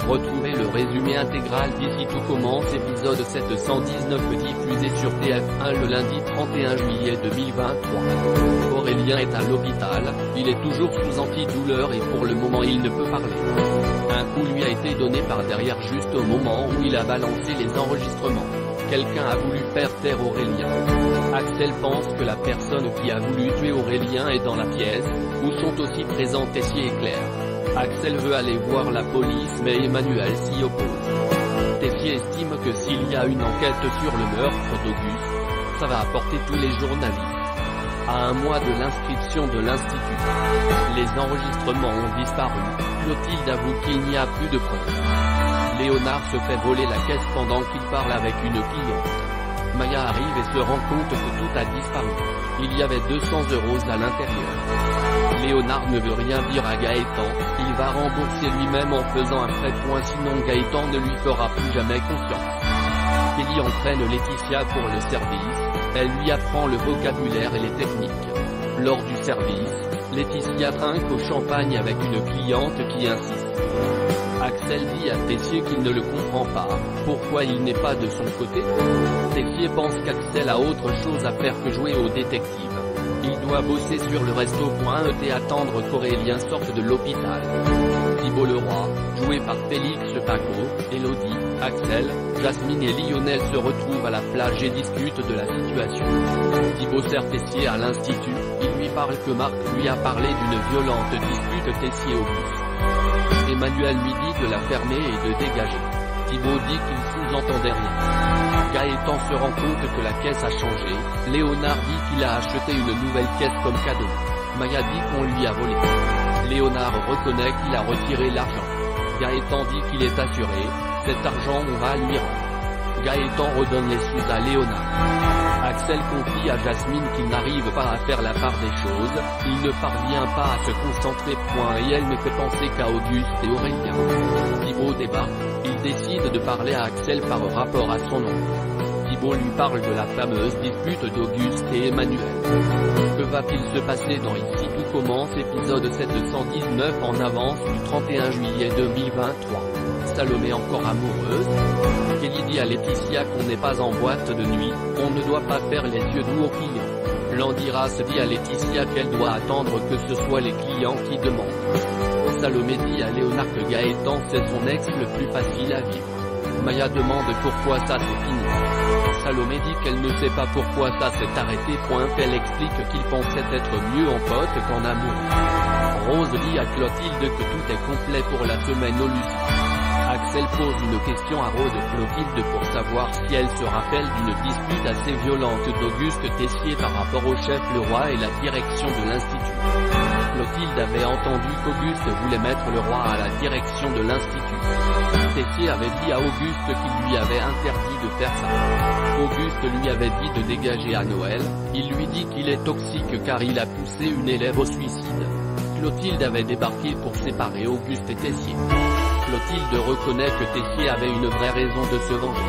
Retrouvez le résumé intégral d'ici tout commence épisode 719 diffusé sur TF1 le lundi 31 juillet 2023. Aurélien est à l'hôpital, il est toujours sous antidouleur et pour le moment il ne peut parler. Un coup lui a été donné par derrière juste au moment où il a balancé les enregistrements. Quelqu'un a voulu faire taire Aurélien. Axel pense que la personne qui a voulu tuer Aurélien est dans la pièce, où sont aussi présents Tessier et Claire. Axel veut aller voir la police mais Emmanuel s'y oppose. Tessier estime que s'il y a une enquête sur le meurtre d'Auguste, ça va apporter tous les journalistes. À un mois de l'inscription de l'institut, les enregistrements ont disparu. Clotilde avoue qu'il n'y a plus de preuves. Léonard se fait voler la caisse pendant qu'il parle avec une cliente. Maya arrive et se rend compte que tout a disparu. Il y avait 200 € à l'intérieur. Léonard ne veut rien dire à Gaëtan, il va rembourser lui-même en faisant un prêt point sinon Gaëtan ne lui fera plus jamais confiance. Kelly entraîne Laetitia pour le service, elle lui apprend le vocabulaire et les techniques. Lors du service, Laetitia trinque au champagne avec une cliente qui insiste. Axel dit à Tessier qu'il ne le comprend pas, pourquoi il n'est pas de son côté. Tessier pense qu'Axel a autre chose à faire que jouer au détective. Il doit bosser sur le resto.et attendre qu'Aurélien sorte de l'hôpital. Thibault Leroy, joué par Félix Paco, Elodie, Axel, Jasmine et Lionel se retrouvent à la plage et discutent de la situation. Thibault sert Tessier à l'institut, il lui parle que Marc lui a parlé d'une violente dispute Tessier-Auguste. Emmanuel lui dit de la fermer et de dégager. Thibault dit qu'il sous-entendait rien. Gaëtan se rend compte que la caisse a changé, Léonard dit qu'il a acheté une nouvelle caisse comme cadeau. Maya dit qu'on lui a volé. Léonard reconnaît qu'il a retiré l'argent. Gaëtan dit qu'il est assuré, cet argent on va lui rendre. Gaëtan redonne les sous à Léonard. Axel confie à Jasmine qu'il n'arrive pas à faire la part des choses, il ne parvient pas à se concentrer et elle ne fait penser qu'à Auguste et Aurélien. Thibault débarque, il décide de parler à Axel par rapport à son oncle. Thibault lui parle de la fameuse dispute d'Auguste et Emmanuel. Que va-t-il se passer dans Ici tout commence épisode 719 en avance du 31 juillet 2023. Salomé encore amoureuse. Kelly dit à Laetitia qu'on n'est pas en boîte de nuit, on ne doit pas faire les yeux doux aux clients. Landiras dit à Laetitia qu'elle doit attendre que ce soit les clients qui demandent. Salomé dit à Léonard que Gaëtan c'est son ex le plus facile à vivre. Maya demande pourquoi ça c'est fini. Salomé dit qu'elle ne sait pas pourquoi ça s'est arrêté. Elle explique qu'il pensait être mieux en pote qu'en amour. Rose dit à Clotilde que tout est complet pour la semaine au Lucie. Axel pose une question à Rose Clotilde pour savoir si elle se rappelle d'une dispute assez violente d'Auguste Tessier par rapport au chef Leroy et la direction de l'institut. Clotilde avait entendu qu'Auguste voulait mettre Leroy à la direction de l'institut. Tessier avait dit à Auguste qu'il lui avait interdit de faire ça. Auguste lui avait dit de dégager à Noël, il lui dit qu'il est toxique car il a poussé une élève au suicide. Clotilde avait débarqué pour séparer Auguste et Tessier. Clotilde reconnaît que Tessier avait une vraie raison de se venger.